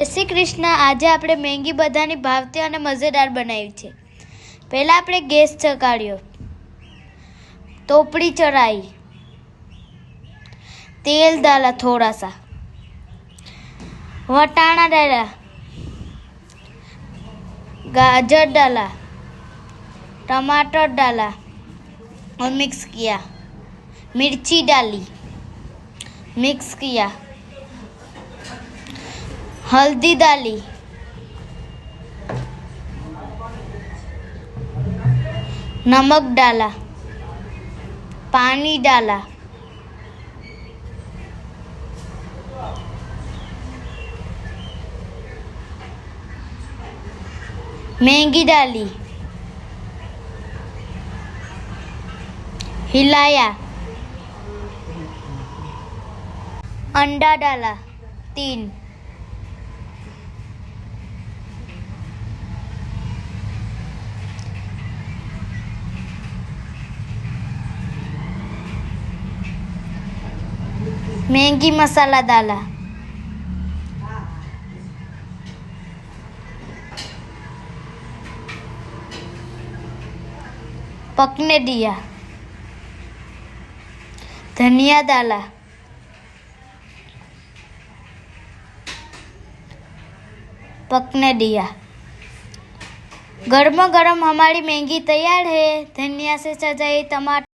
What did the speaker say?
જય શ્રી કૃષ્ણ। આજે આપણે મેંગી બધાની ભાવતી અને મજેદાર બનાવી છે। પહેલાં આપણે ગેસ ચગાડ્યો, ટોપડી ચડાવી, तेल डाला थोड़ा सा, वटाना डाला, गाजर डाला, टमाटर डाला और मिक्स किया, मिर्ची डाली, मिक्स किया, हल्दी डाली, नमक डाला, पानी डाला, मैगी डाली, हिलाया, अंडा डाला 3, मैगी मसाला डाला, पकने दिया, धनिया डाला, पकने दिया। गर्मा गर्म हमारी मैगी तैयार है। धनिया से सजाई टमाटर